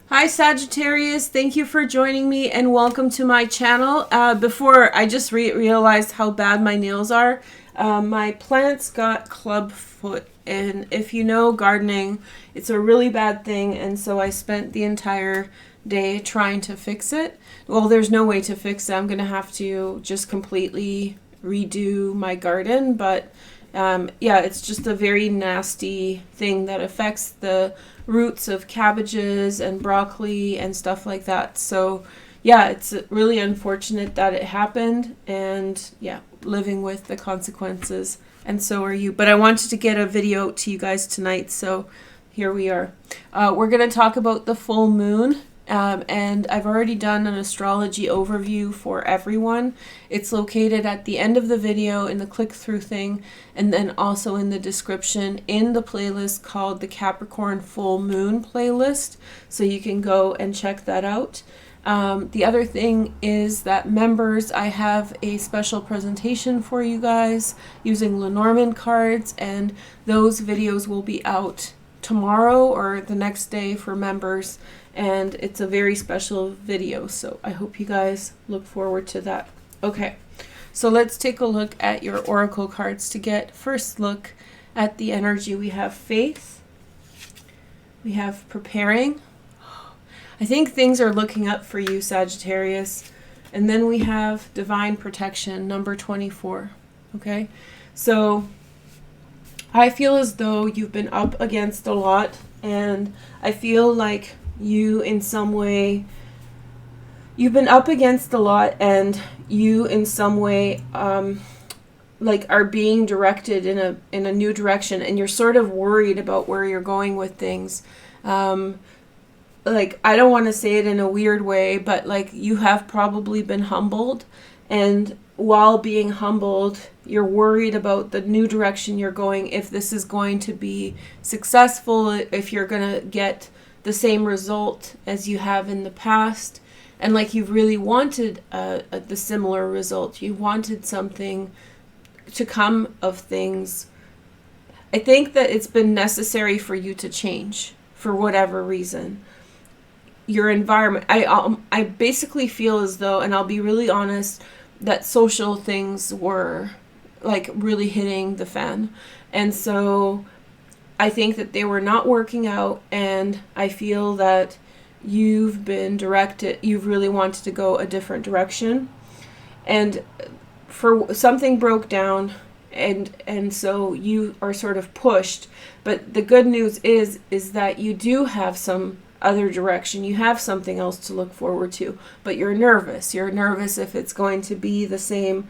Hi Sagittarius, thank you for joining me and welcome to my channel. Before I just realized how bad my nails are. My plants got clubfoot, and if you know gardening, it's a really bad thing, and so I spent the entire day trying to fix it. Well, there's no way to fix it. I'm gonna have to just completely redo my garden, but yeah, it's just a very nasty thing that affects the roots of cabbages and broccoli and stuff like that. So yeah, it's really unfortunate that it happened, and yeah, living with the consequences, and so are you. But I wanted to get a video to you guys tonight, so here we are. We're going to talk about the full moon. And I've already done an astrology overview for everyone. It's located at the end of the video in the click-through thing, and then also in the description in the playlist called the Capricorn Full Moon playlist, so you can go and check that out. The other thing is that members, I have a special presentation for you guys using Lenormand cards, and those videos will be out tomorrow or the next day for members, and it's a very special video, so I hope you guys look forward to that. Okay, so let's take a look at your oracle cards. To get first look at the energy, we have faith, we have preparing. I think things are looking up for you, Sagittarius. And then we have divine protection, number 24. Okay, so I feel as though you've been up against a lot, and I feel like you in some way, you've been up against a lot, and you in some way like are being directed in a new direction, and you're sort of worried about where you're going with things. Like, I don't want to say it in a weird way, but like you have probably been humbled, and while being humbled, you're worried about the new direction you're going, if this is going to be successful, if you're going to get the same result as you have in the past. And like you've really wanted the similar result. You wanted something to come of things. I think that it's been necessary for you to change for whatever reason. Your environment, I basically feel as though, and I'll be really honest, that social things were like really hitting the fan. And so I think that they were not working out, and I feel that you've been directed, you've really wanted to go a different direction, and for something broke down, and so you are sort of pushed. But the good news is that you do have some other direction. You have something else to look forward to, but you're nervous. You're nervous if it's going to be the same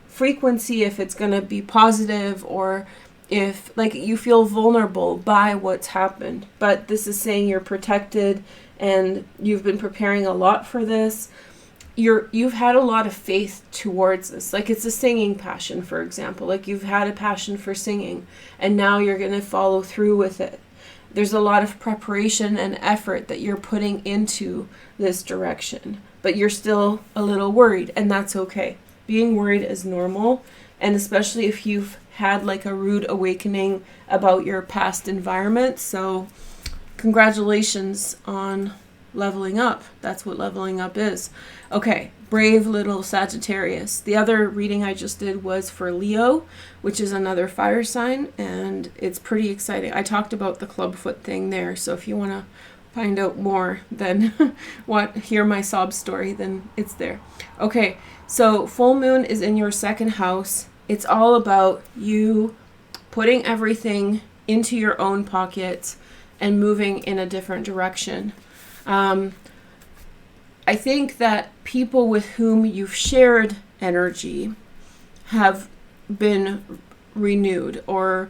frequency, if it's going to be positive, or if like you feel vulnerable by what's happened. But this is saying you're protected, and you've been preparing a lot for this. You've had a lot of faith towards this. Like, it's a singing passion, for example. Like, you've had a passion for singing, and now you're going to follow through with it. There's a lot of preparation and effort that you're putting into this direction, but you're still a little worried, and that's okay. Being worried is normal, and especially if you've had like a rude awakening about your past environment. So congratulations on leveling up. That's what leveling up is. Okay, brave little Sagittarius. The other reading I just did was for Leo, which is another fire sign, and it's pretty exciting. I talked about the clubfoot thing there, so if you want to find out more than hear my sob story, then it's there. Okay, so full moon is in your second house. It's all about you putting everything into your own pockets and moving in a different direction. I think that people with whom you've shared energy have been renewed or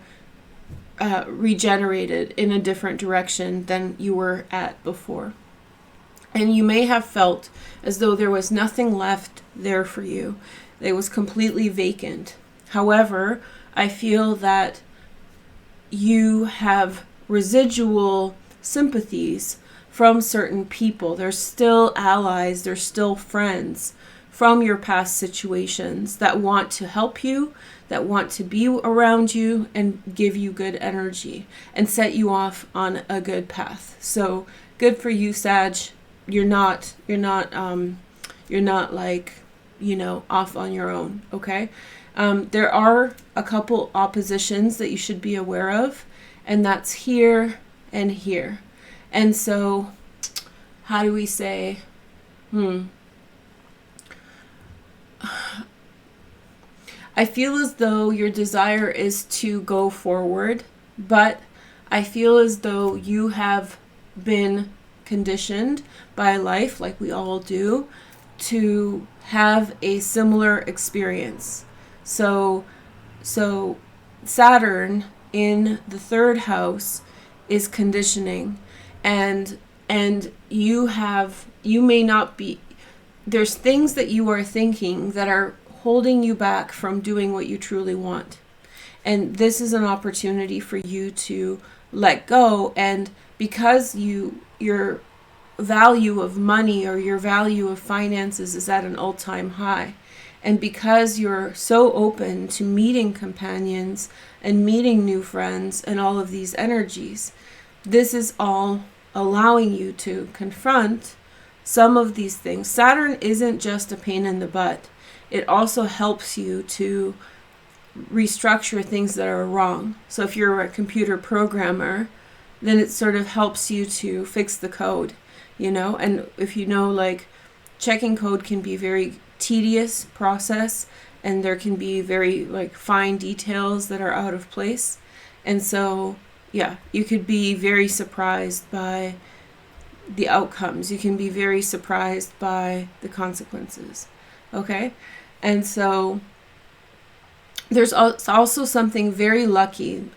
regenerated in a different direction than you were at before. And you may have felt as though there was nothing left there for you. It was completely vacant. However, I feel that you have residual sympathies from certain people. They're still allies, they're still friends from your past situations that want to help you, that want to be around you and give you good energy and set you off on a good path. So good for you, Sag. You're not like, off on your own, okay? There are a couple oppositions that you should be aware of, and that's here and here. And so, how do we say, I feel as though your desire is to go forward, but I feel as though you have been conditioned by life, like we all do, to have a similar experience. So Saturn in the third house is conditioning, and you may not be, there's things that you are thinking that are holding you back from doing what you truly want. And this is an opportunity for you to let go. And because your value of money or your value of finances is at an all-time high, and because you're so open to meeting companions and meeting new friends and all of these energies, this is all allowing you to confront some of these things. Saturn isn't just a pain in the butt. It also helps you to restructure things that are wrong. So if you're a computer programmer, then it sort of helps you to fix the code, and if like checking code can be a very tedious process, and there can be very like fine details that are out of place. And so, yeah, you could be very surprised by the outcomes. You can be very surprised by the consequences. Okay? And so there's also something very lucky.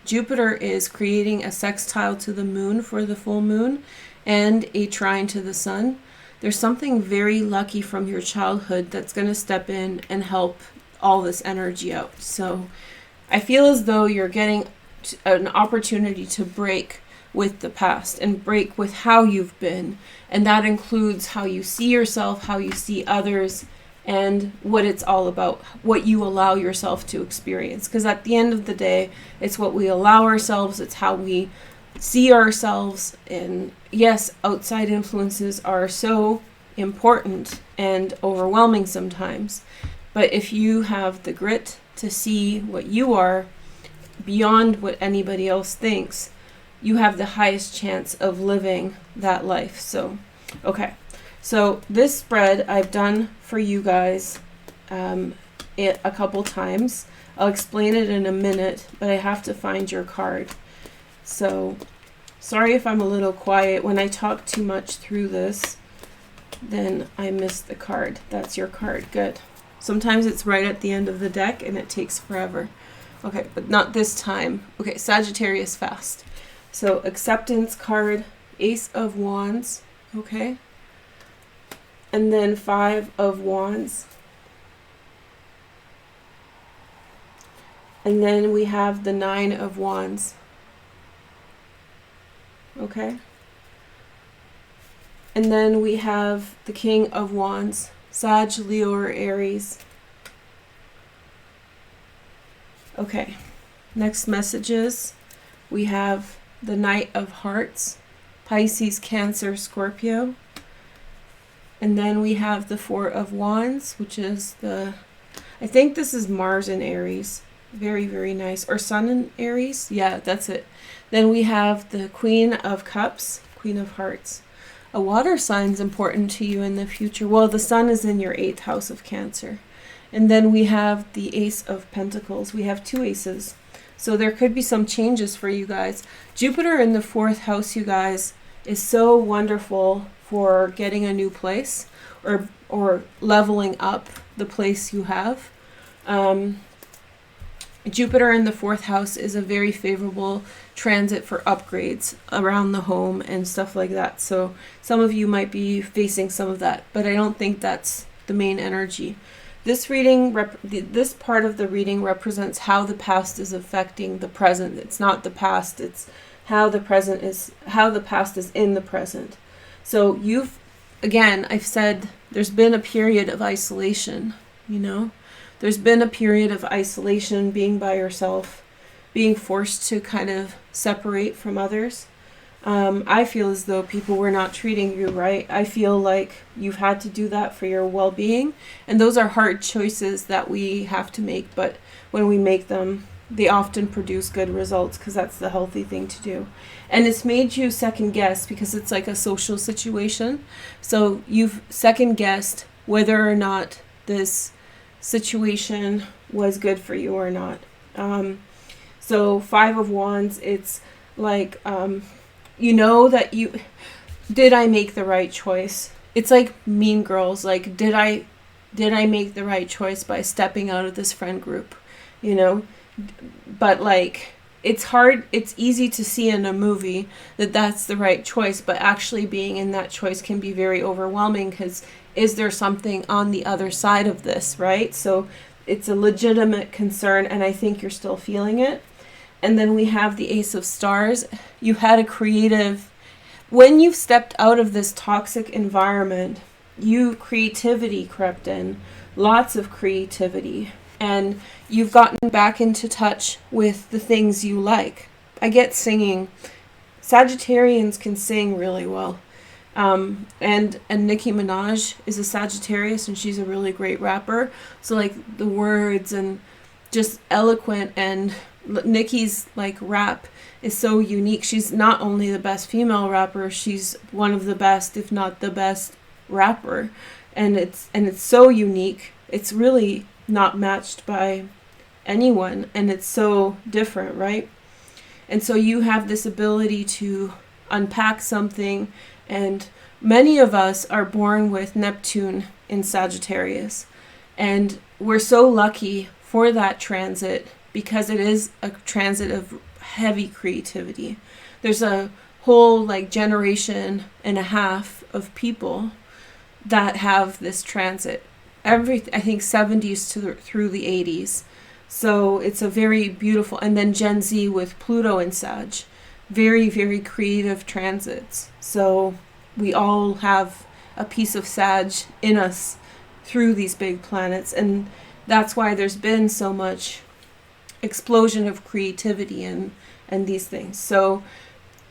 Jupiter is creating a sextile to the moon for the full moon and a trine to the sun. There's something very lucky from your childhood that's going to step in and help all this energy out. So I feel as though you're getting an opportunity to break with the past and break with how you've been. And that includes how you see yourself, how you see others, and what it's all about, what you allow yourself to experience. Because at the end of the day, it's what we allow ourselves, it's how we see ourselves. And yes, outside influences are so important and overwhelming sometimes. But if you have the grit to see what you are beyond what anybody else thinks, you have the highest chance of living that life. So, okay. So this spread I've done for you guys it a couple times. I'll explain it in a minute, but I have to find your card. So sorry if I'm a little quiet. When I talk too much through this, then I miss the card. That's your card. Good. Sometimes it's right at the end of the deck and it takes forever. Okay, but not this time. Okay, Sagittarius fast. So acceptance card, Ace of Wands. Okay. And then 5 of Wands. And then we have the 9 of Wands. Okay. And then we have the King of Wands, Sag, Leo, or Aries. Okay. Next messages. We have the Knight of Hearts, Pisces, Cancer, Scorpio. And then we have the 4 of Wands, which is I think this is Mars in Aries. Very, very nice. Or Sun in Aries. Yeah, that's it. Then we have the Queen of Cups, Queen of Hearts. A water sign's important to you in the future. Well, the Sun is in your 8th house of Cancer. And then we have the Ace of Pentacles. We have 2 aces. So there could be some changes for you guys. Jupiter in the 4th house, you guys, is so wonderful for getting a new place or leveling up the place you have. Jupiter in the 4th house is a very favorable transit for upgrades around the home and stuff like that. So some of you might be facing some of that, but I don't think that's the main energy. This reading, this part of the reading represents how the past is affecting the present. It's not the past, it's how the past is in the present. So I've said there's been a period of isolation, There's been a period of isolation, being by yourself, being forced to kind of separate from others. I feel as though people were not treating you right. I feel like you've had to do that for your well-being. And those are hard choices that we have to make. But when we make them, they often produce good results because that's the healthy thing to do. And it's made you second guess because it's like a social situation. So you've second guessed whether or not this situation was good for you or not. So 5 of Wands, it's like, you know that did I make the right choice? It's like Mean Girls. Like, did I make the right choice by stepping out of this friend group? You know, but like, it's hard. It's easy to see in a movie that that's the right choice, but actually being in that choice can be very overwhelming because is there something on the other side of this, right? So it's a legitimate concern, and I think you're still feeling it. And then we have the Ace of Stars. You had a creative, when you've stepped out of this toxic environment, creativity crept in, lots of creativity. And you've gotten back into touch with the things you like. I get singing. Sagittarians can sing really well. And Nicki Minaj is a Sagittarius, and she's a really great rapper. So like the words and just eloquent, and Nicki's like rap is so unique. She's not only the best female rapper, she's one of the best, if not the best rapper. And it's so unique. It's really not matched by anyone, and it's so different, right? And so you have this ability to unpack something, and many of us are born with Neptune in Sagittarius, and we're so lucky for that transit because it is a transit of heavy creativity. There's a whole like generation and a half of people that have this transit. I think 70s through the 80s. So it's a very beautiful, and then Gen Z with Pluto and Sag. Very, very creative transits. So we all have a piece of Sag in us through these big planets, and that's why there's been so much explosion of creativity and these things. So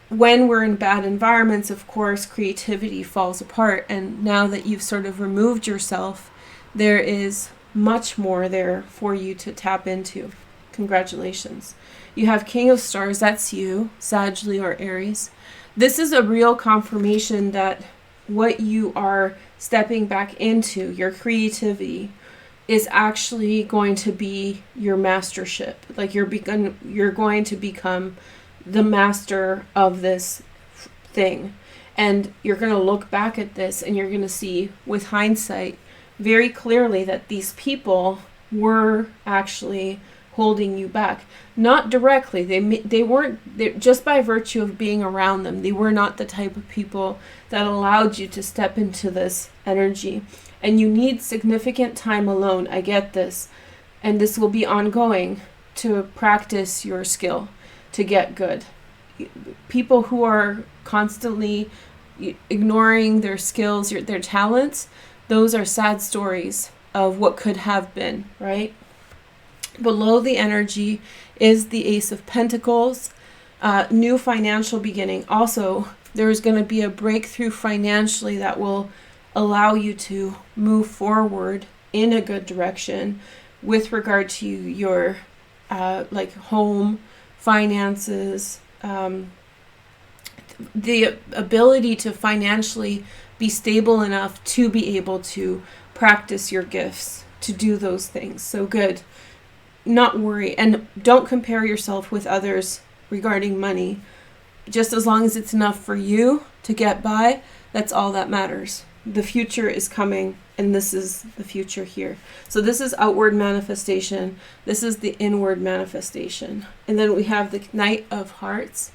when we're in bad environments, of course, creativity falls apart, and now that you've sort of removed yourself, there is much more there for you to tap into. Congratulations. You have King of Stars, that's you, Sag, Leo, or Aries. This is a real confirmation that what you are stepping back into, your creativity, is actually going to be your mastership. Like you're going to become the master of this thing. And you're going to look back at this and you're going to see with hindsight very clearly that these people were actually holding you back. Not directly. They weren't, just by virtue of being around them, they were not the type of people that allowed you to step into this energy. And you need significant time alone. I get this. And this will be ongoing to practice your skill to get good. People who are constantly ignoring their skills, their talents, those are sad stories of what could have been, right? Below the energy is the Ace of Pentacles, new financial beginning. Also, there's going to be a breakthrough financially that will allow you to move forward in a good direction with regard to your like home, finances, the ability to financially be stable enough to be able to practice your gifts, to do those things. So good. Not worry. And don't compare yourself with others regarding money. Just as long as it's enough for you to get by, that's all that matters. The future is coming, and this is the future here. So this is outward manifestation. This is the inward manifestation. And then we have the Knight of Hearts,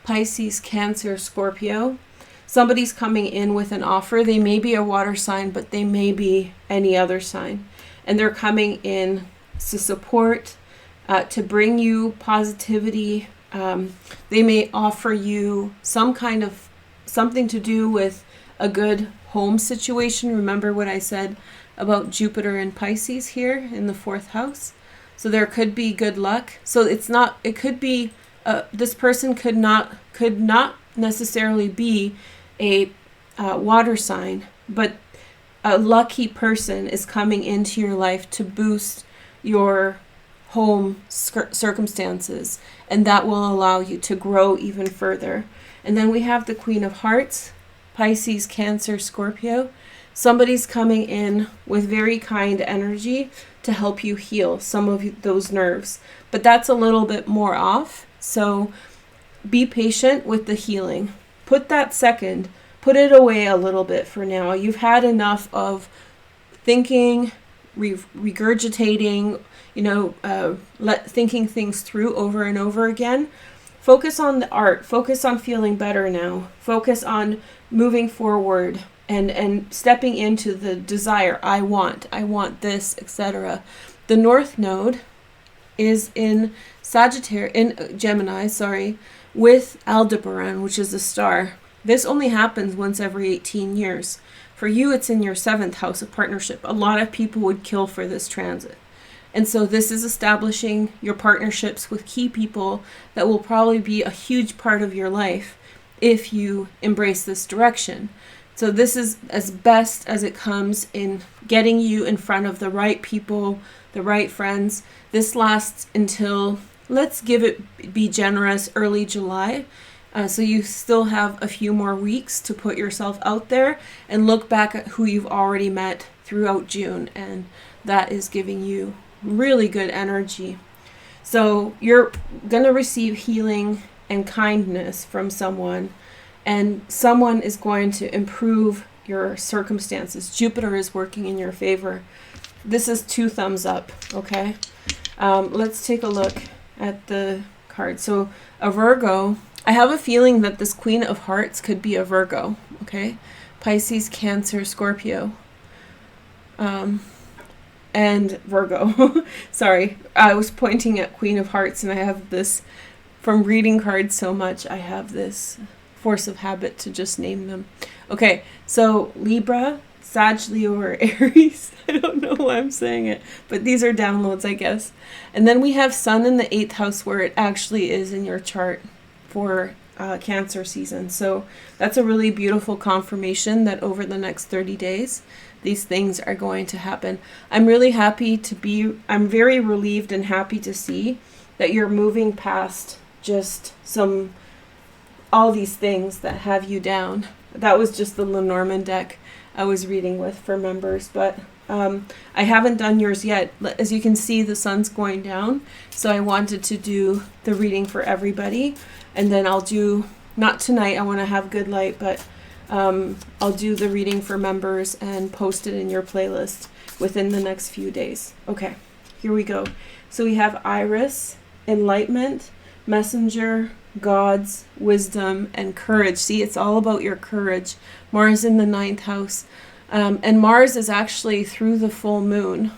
Pisces, Cancer, Scorpio. Somebody's coming in with an offer. They may be a water sign, but they may be any other sign. And they're coming in to support, to bring you positivity. They may offer you some kind of something to do with a good home situation. Remember what I said about Jupiter and Pisces here in the 4th house? So there could be good luck. So it could be, this person could not necessarily be a water sign, but a lucky person is coming into your life to boost your home circumstances, and that will allow you to grow even further. And then we have the Queen of Hearts, Pisces, Cancer, Scorpio. Somebody's coming in with very kind energy to help you heal some of those nerves, but that's a little bit more off. So be patient with the healing. Put that second, put it away a little bit for now. You've had enough of thinking, regurgitating, thinking things through over and over again. Focus on the art. Focus on feeling better now. Focus on moving forward and stepping into the desire. I want this, etc. The North Node is in Gemini, with Aldebaran, which is a star. This only happens once every 18 years. For you, it's in your 7th house of partnership. A lot of people would kill for this transit. And so this is establishing your partnerships with key people that will probably be a huge part of your life if you embrace this direction. So this is as best as it comes in getting you in front of the right people, the right friends. This lasts until, let's be generous, early July. So you still have a few more weeks to put yourself out there and look back at who you've already met throughout June. And that is giving you really good energy. So you're going to receive healing and kindness from someone, and someone is going to improve your circumstances. Jupiter is working in your favor. This is 2 thumbs up, okay? Let's take a look at the card. So a Virgo, I have a feeling that this Queen of Hearts could be a Virgo, okay? Pisces, Cancer, Scorpio. And Virgo. Sorry, I was pointing at Queen of Hearts, and I have this, from reading cards so much, I have this force of habit to just name them. Okay, so Libra, Sag, Leo, or Aries. I don't know why I'm saying it, but these are downloads, I guess. And then we have Sun in the 8th house, where it actually is in your chart for Cancer season. So that's a really beautiful confirmation that over the next 30 days, these things are going to happen. I'm really happy I'm very relieved and happy to see that you're moving past just all these things that have you down. That was just the Lenormand deck I was reading with for members, but I haven't done yours yet. As you can see, the sun's going down, so I wanted to do the reading for everybody, and then I'll do, not tonight, I want to have good light, but I'll do the reading for members and post it in your playlist within the next few days. Okay, here we go. So we have Iris, Enlightenment, Messenger, Gods, Wisdom, and Courage. See, it's all about your courage. Mars in the 9th house. And Mars is actually through the full moon.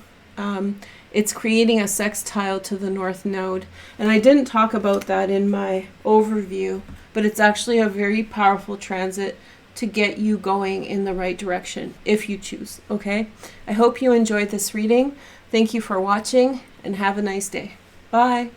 It's creating a sextile to the North Node. And I didn't talk about that in my overview, but it's actually a very powerful transit to get you going in the right direction if you choose, okay? I hope you enjoyed this reading. Thank you for watching, and have a nice day. Bye.